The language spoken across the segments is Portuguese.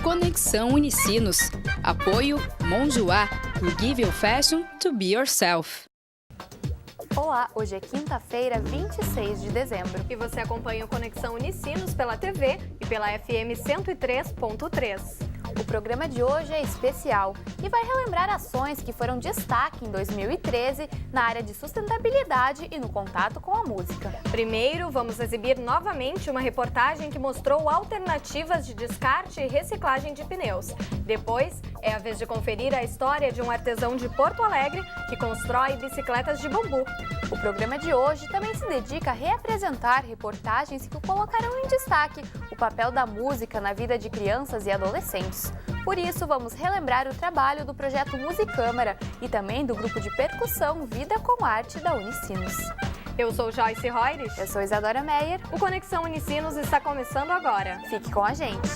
Conexão Unicinos. Apoio Monjoá. We give you fashion to be yourself. Olá, hoje é quinta-feira, 26 de dezembro. E você acompanha o Conexão Unicinos pela TV e pela FM 103.3. O programa de hoje é especial e vai relembrar ações que foram destaque em 2013 na área de sustentabilidade e no contato com a música. Primeiro, vamos exibir novamente uma reportagem que mostrou alternativas de descarte e reciclagem de pneus. Depois, é a vez de conferir a história de um artesão de Porto Alegre que constrói bicicletas de bambu. O programa de hoje também se dedica a reapresentar reportagens que colocarão em destaque o papel da música na vida de crianças e adolescentes. Por isso, vamos relembrar o trabalho do projeto Musicâmara e também do grupo de percussão Vida com Arte da Unicinos. Eu sou Joyce Reures. Eu sou Isadora Meyer. O Conexão Unicinos está começando agora. Fique com a gente.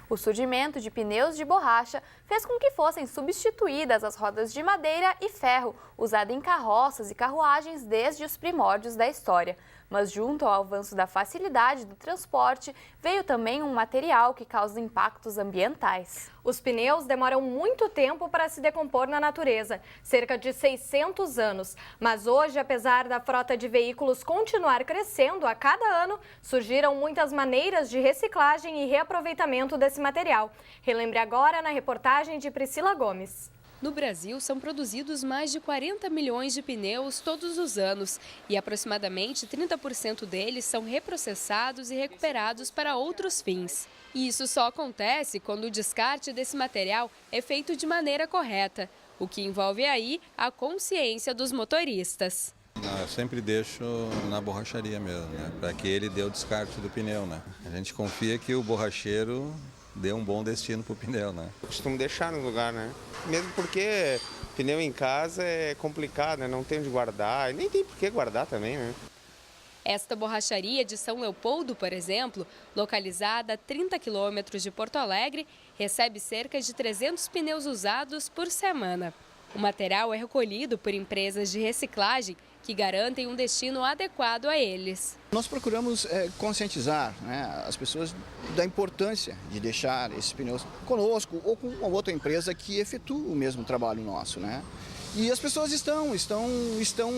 O surgimento de pneus de borracha fez com que fossem substituídas as rodas de madeira e ferro, usadas em carroças e carruagens desde os primórdios da história. Mas junto ao avanço da facilidade do transporte, veio também um material que causa impactos ambientais. Os pneus demoram muito tempo para se decompor na natureza, cerca de 600 anos. Mas hoje, apesar da frota de veículos continuar crescendo a cada ano, surgiram muitas maneiras de reciclagem e reaproveitamento desse material. Relembre agora na reportagem de Priscila Gomes. No Brasil, são produzidos mais de 40 milhões de pneus todos os anos e aproximadamente 30% deles são reprocessados e recuperados para outros fins. E isso só acontece quando o descarte desse material é feito de maneira correta, o que envolve aí a consciência dos motoristas. Eu sempre deixo na borracharia mesmo, né? Para que ele dê o descarte do pneu, né? A gente confia que o borracheiro dê um bom destino para o pneu, né? Eu costumo deixar no lugar, né? Mesmo porque pneu em casa é complicado, né? Não tem onde guardar e nem tem por que guardar também, né? Esta borracharia de São Leopoldo, por exemplo, localizada a 30 quilômetros de Porto Alegre, recebe cerca de 300 pneus usados por semana. O material é recolhido por empresas de reciclagem que garantem um destino adequado a eles. Nós procuramos conscientizar, né, as pessoas da importância de deixar esses pneus conosco ou com uma outra empresa que efetua o mesmo trabalho nosso, né? E as pessoas estão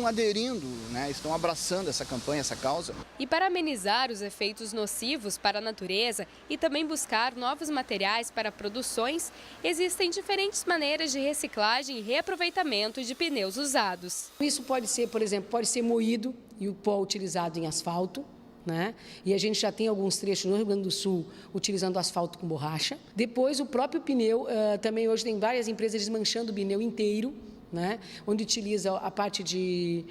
aderindo, né, estão abraçando essa campanha, essa causa. E para amenizar os efeitos nocivos para a natureza e também buscar novos materiais para produções, existem diferentes maneiras de reciclagem e reaproveitamento de pneus usados. Isso pode ser, por exemplo, pode ser moído e o pó utilizado em asfalto, né? E a gente já tem alguns trechos no Rio Grande do Sul utilizando asfalto com borracha. Depois o próprio pneu, também hoje tem várias empresas desmanchando o pneu inteiro, né? Onde utiliza a parte de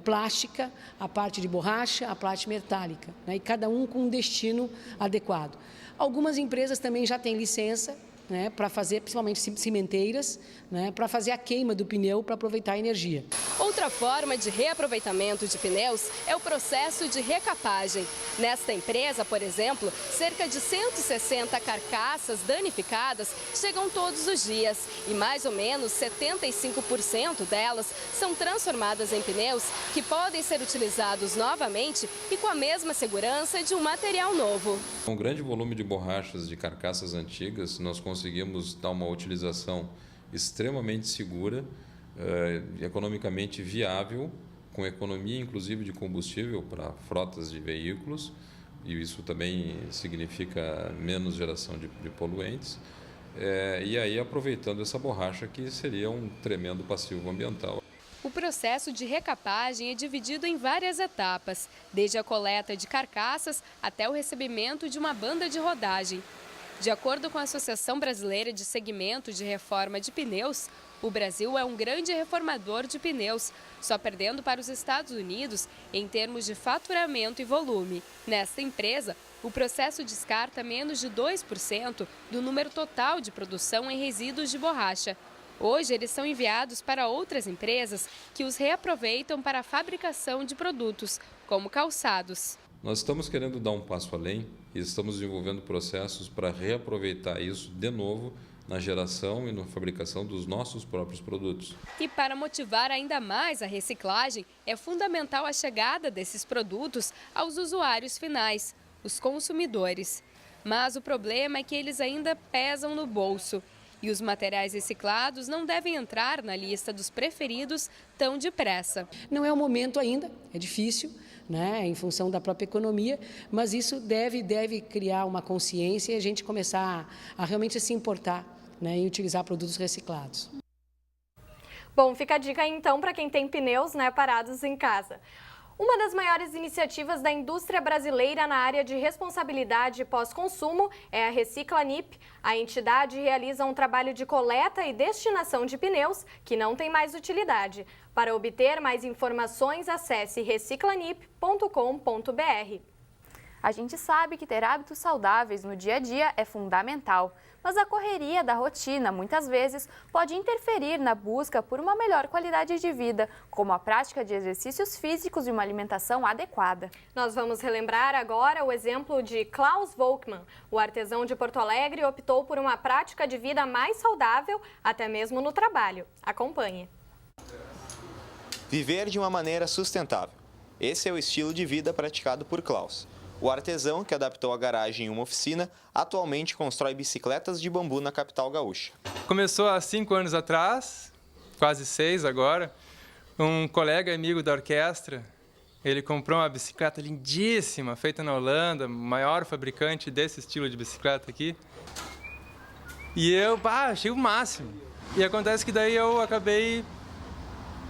plástica, a parte de borracha, a parte metálica, né? E cada um com um destino adequado. Algumas empresas também já têm licença, né, para fazer, principalmente cimenteiras, né, para fazer a queima do pneu para aproveitar a energia. Outra forma de reaproveitamento de pneus é o processo de recapagem. Nesta empresa, por exemplo, cerca de 160 carcaças danificadas chegam todos os dias e mais ou menos 75% delas são transformadas em pneus que podem ser utilizados novamente e com a mesma segurança de um material novo. Com um grande volume de borrachas de carcaças antigas, nós conseguimos dar uma utilização extremamente segura, economicamente viável, com economia inclusive de combustível para frotas de veículos, e isso também significa menos geração de poluentes, e aí aproveitando essa borracha que seria um tremendo passivo ambiental. O processo de recapagem é dividido em várias etapas, desde a coleta de carcaças até o recebimento de uma banda de rodagem. De acordo com a Associação Brasileira de Segmento de Reforma de Pneus, o Brasil é um grande reformador de pneus, só perdendo para os Estados Unidos em termos de faturamento e volume. Nesta empresa, o processo descarta menos de 2% do número total de produção em resíduos de borracha. Hoje, eles são enviados para outras empresas que os reaproveitam para a fabricação de produtos, como calçados. Nós estamos querendo dar um passo além e estamos desenvolvendo processos para reaproveitar isso de novo na geração e na fabricação dos nossos próprios produtos. E para motivar ainda mais a reciclagem, é fundamental a chegada desses produtos aos usuários finais, os consumidores. Mas o problema é que eles ainda pesam no bolso. E os materiais reciclados não devem entrar na lista dos preferidos tão depressa. Não é o momento ainda, é difícil, né, em função da própria economia, mas isso deve criar uma consciência e a gente começar a realmente se importar, né, em utilizar produtos reciclados. Bom, fica a dica aí, então para quem tem pneus, né, parados em casa. Uma das maiores iniciativas da indústria brasileira na área de responsabilidade pós-consumo é a Reciclanip. A entidade realiza um trabalho de coleta e destinação de pneus que não tem mais utilidade. Para obter mais informações, acesse reciclanip.com.br. A gente sabe que ter hábitos saudáveis no dia a dia é fundamental, mas a correria da rotina muitas vezes pode interferir na busca por uma melhor qualidade de vida, como a prática de exercícios físicos e uma alimentação adequada. Nós vamos relembrar agora o exemplo de Klaus Volkmann. O artesão de Porto Alegre optou por uma prática de vida mais saudável, até mesmo no trabalho. Acompanhe. Viver de uma maneira sustentável. Esse é o estilo de vida praticado por Klaus. O artesão, que adaptou a garagem em uma oficina, atualmente constrói bicicletas de bambu na capital gaúcha. Começou há 5 anos atrás, quase 6 agora. Um colega amigo da orquestra, ele comprou uma bicicleta lindíssima, feita na Holanda, maior fabricante desse estilo de bicicleta aqui. E eu achei o máximo. E acontece que daí eu acabei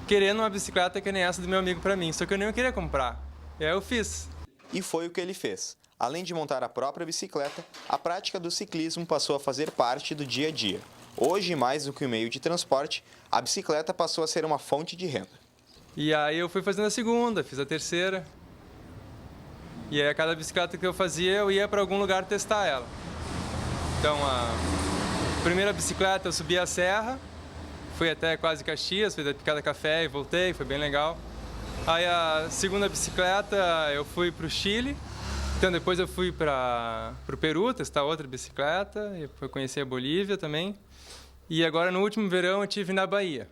querendo uma bicicleta que nem essa do meu amigo para mim, só que eu nem queria comprar. E aí eu fiz. E foi o que ele fez. Além de montar a própria bicicleta, a prática do ciclismo passou a fazer parte do dia a dia. Hoje, mais do que um meio de transporte, a bicicleta passou a ser uma fonte de renda. E aí eu fui fazendo a segunda, fiz a terceira. E aí a cada bicicleta que eu fazia, eu ia para algum lugar testar ela. Então, a primeira bicicleta eu subi a serra, fui até quase Caxias, fui da Picada Café e voltei, foi bem legal. Aí a segunda bicicleta eu fui para o Chile, então depois eu fui para o Peru testar outra bicicleta, e fui conhecer a Bolívia também. E agora no último verão eu estive na Bahia.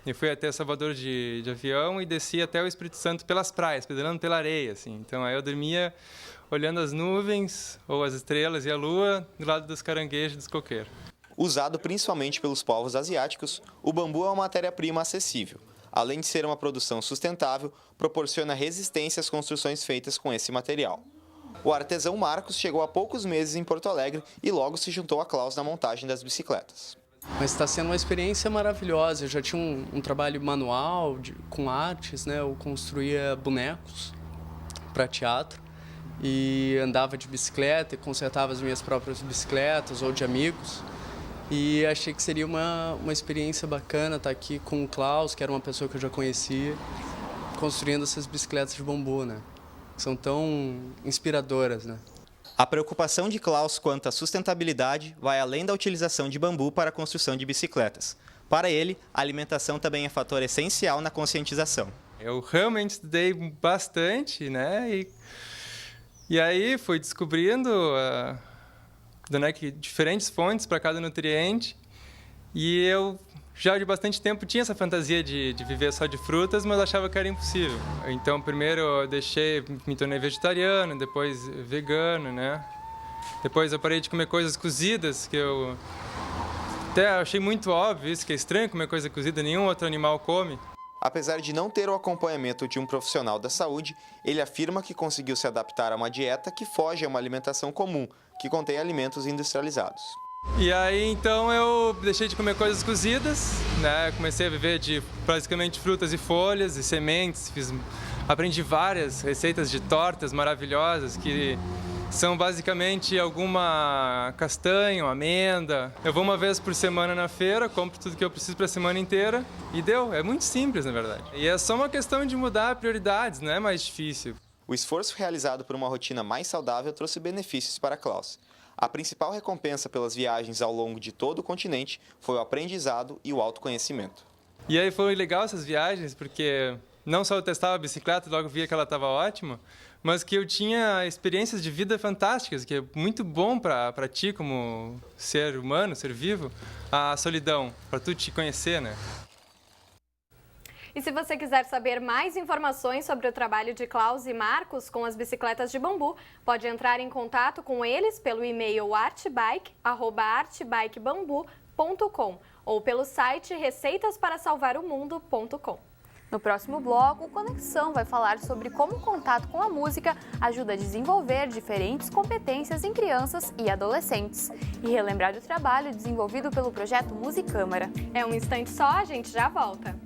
Eu fui até Salvador de avião e desci até o Espírito Santo pelas praias, pedalando pela areia, assim. Então aí eu dormia olhando as nuvens, ou as estrelas e a lua, do lado dos caranguejos e dos coqueiros. Usado principalmente pelos povos asiáticos, o bambu é uma matéria-prima acessível. Além de ser uma produção sustentável, proporciona resistência às construções feitas com esse material. O artesão Marcos chegou há poucos meses em Porto Alegre e logo se juntou a Klaus na montagem das bicicletas. Mas está sendo uma experiência maravilhosa. Eu já tinha um trabalho manual com artes, né? Eu construía bonecos para teatro e andava de bicicleta e consertava as minhas próprias bicicletas ou de amigos. E achei que seria uma experiência bacana estar aqui com o Klaus, que era uma pessoa que eu já conhecia, construindo essas bicicletas de bambu, né? Que são tão inspiradoras, né? A preocupação de Klaus quanto à sustentabilidade vai além da utilização de bambu para a construção de bicicletas. Para ele, a alimentação também é fator essencial na conscientização. Eu realmente estudei bastante, né? E aí fui descobrindo diferentes fontes para cada nutriente, e eu já de bastante tempo tinha essa fantasia de viver só de frutas, mas achava que era impossível. Então primeiro eu me tornei vegetariano, depois vegano, né? Depois eu parei de comer coisas cozidas, que eu até achei muito óbvio isso, que é estranho comer coisa cozida, nenhum outro animal come. Apesar de não ter o acompanhamento de um profissional da saúde, ele afirma que conseguiu se adaptar a uma dieta que foge a uma alimentação comum, que contém alimentos industrializados. E aí, então, eu deixei de comer coisas cozidas, né? Comecei a viver de basicamente frutas e folhas e sementes. Aprendi várias receitas de tortas maravilhosas que são basicamente alguma castanha, amêndoa. Eu vou uma vez por semana na feira, compro tudo que eu preciso para a semana inteira e deu. É muito simples, na verdade. E é só uma questão de mudar prioridades, não é mais difícil. O esforço realizado por uma rotina mais saudável trouxe benefícios para Klaus. A principal recompensa pelas viagens ao longo de todo o continente foi o aprendizado e o autoconhecimento. E aí foi legal essas viagens, porque não só eu testava a bicicleta, logo via que ela estava ótima, mas que eu tinha experiências de vida fantásticas, que é muito bom para ti como ser humano, ser vivo, a solidão, para tu te conhecer, né? E se você quiser saber mais informações sobre o trabalho de Klaus e Marcos com as bicicletas de bambu, pode entrar em contato com eles pelo e-mail artbike@artbikebambu.com ou pelo site receitasparasalvarumundo.com. No próximo bloco, o Conexão vai falar sobre como o contato com a música ajuda a desenvolver diferentes competências em crianças e adolescentes e relembrar do trabalho desenvolvido pelo projeto Musicâmara. É um instante só, a gente já volta.